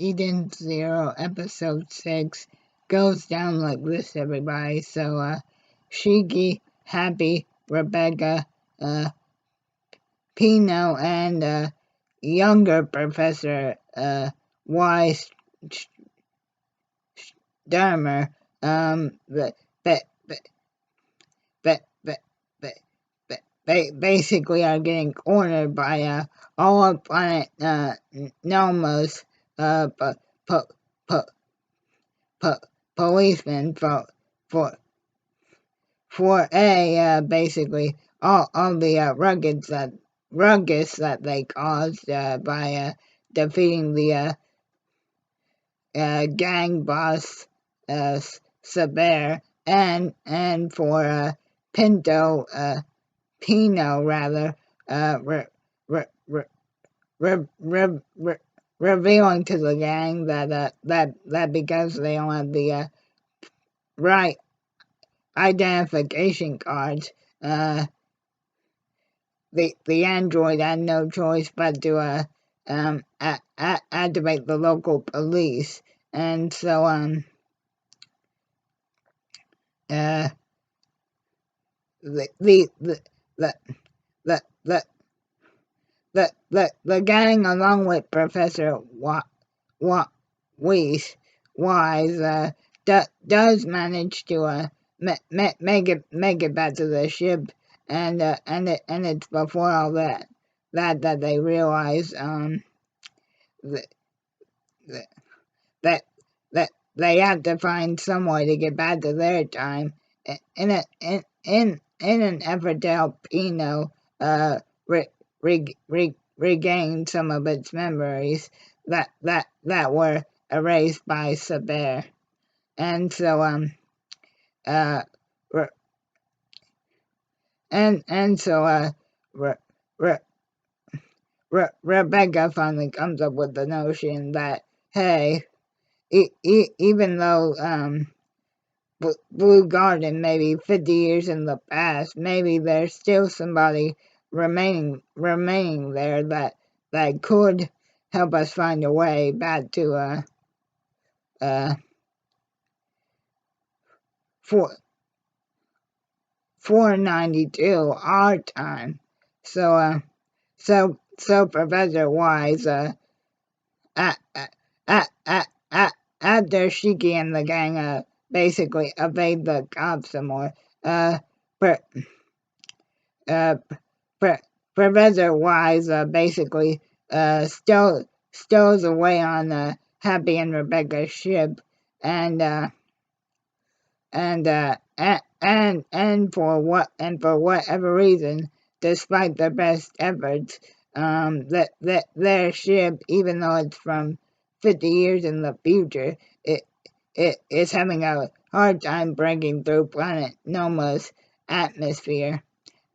Eden Zero, Episode 6 goes down like this, everybody. So, Shiki, Happy, Rebecca, Pino, and younger Professor Wise Dermer, but, but, but, but, but, basically are getting cornered by all of planet Noma's po- po- po- policemen for basically all the ruckus that they caused by defeating the gang boss Saber, and for Pino rather, re, re, re, re, re, re, revealing to the gang that because they don't have the right identification cards, the android had no choice but to activate the local police, and so uh the the the the the, the the gang, along with Professor Weiss, Wise, does manage to make it back to the ship, and it's before all that they realize that that that they have to find some way to get back to their time in an effort to help Pino re, regain some of its memories that were erased by Saber. And so uh re, and so re, re, Rebecca finally comes up with the notion that, hey, even though Blue Garden maybe 50 years in the past, maybe there's still somebody remaining there that could help us find a way back to uh 492 our time. So so Professor Wise at, after Shiki and the gang basically evade the cops some more, Pro, uh, Pro, Professor Wise basically stows away on Happy and Rebecca's ship, and for whatever reason, despite their best efforts, that their ship, even though it's from 50 years in the future, it is having a hard time breaking through planet Noma's atmosphere.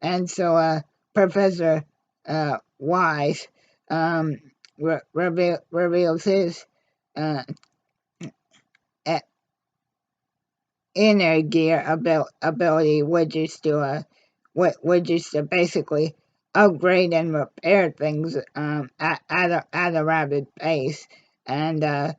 And so Professor Wise reveals his uh, inner gear ability, which is to basically upgrade and repair things at a rapid pace. And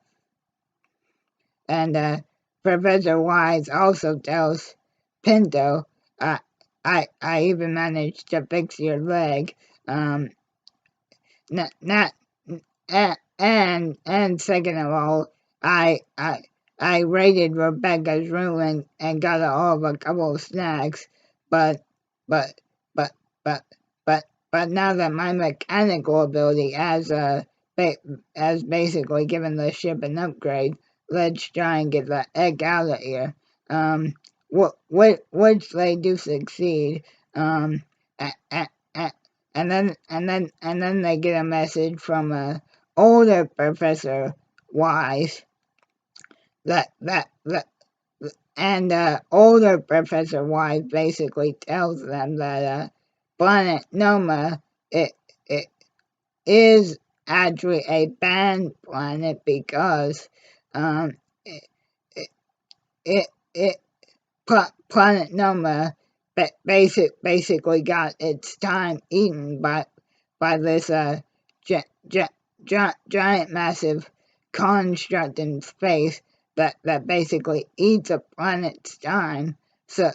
Professor Wise also tells Pinto, uh, I even managed to fix your leg. Not and second of all, I raided Rebecca's room and got her all of a couple of snacks, but but but but but now that my mechanical ability has basically given the ship an upgrade, let's try and get the heck out of here. Which they do succeed. A, a, a, and then they get a message from older Professor Wise that and older Professor Wise basically tells them that planet Noma it is actually a banned planet because um it it, it planet Noma basically got its time eaten by this giant massive construct in space that basically eats a planet's time, so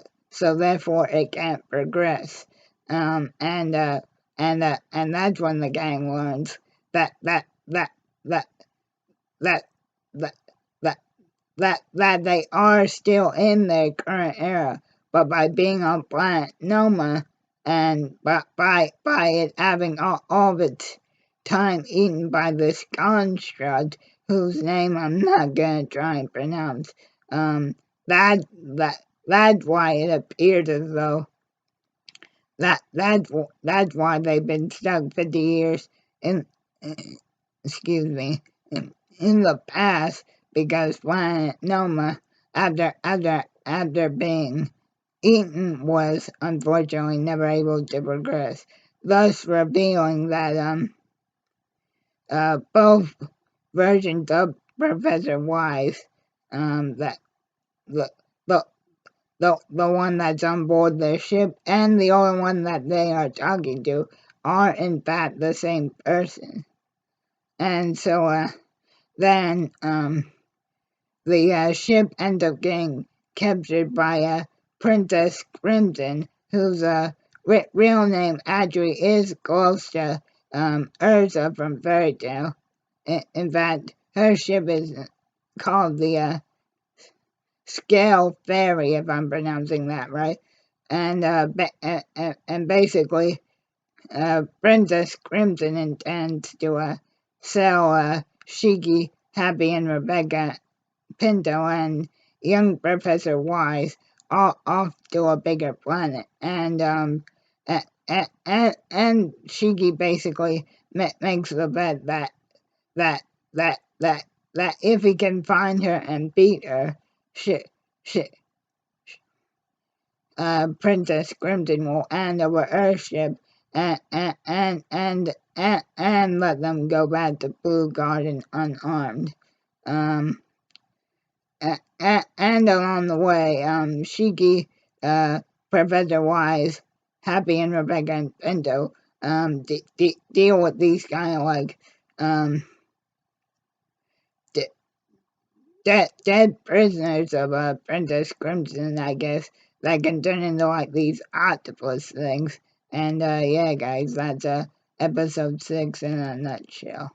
therefore it can't progress. And that's when the gang learns that that that that that that that that they are still in their current era, but by being on planet Noma and by it having all of its time eaten by this construct whose name I'm not gonna try and pronounce, that that's why it appears as though that's why they've been stuck 50 years in excuse me in the past, because planet Noma, after being eaten, was unfortunately never able to progress, thus revealing that both versions of Professor Wise, that the the the one that's on board their ship and the other one that they are talking to, are in fact the same person. And so then the ship ends up getting captured by Princess Crimson, whose real name actually is close to Ursa from Fairy Tail. In fact, her ship is called the Scale Fairy, if I'm pronouncing that right. And basically, Princess Crimson intends to sell Shiki, Happy, and Rebecca Pinto and young Professor Wise off to a bigger planet, and Shiki basically makes the bet that that that that if he can find her and beat her, she, she, Princess Crimson will hand over her ship and let them go back to Blue Garden unarmed. And along the way, Shiki, Professor Wise, Happy, and Rebecca and Pinto deal with these kind of like dead prisoners of Princess Crimson, I guess, that can turn into like these octopus things. And yeah, guys, that's episode 6 in a nutshell.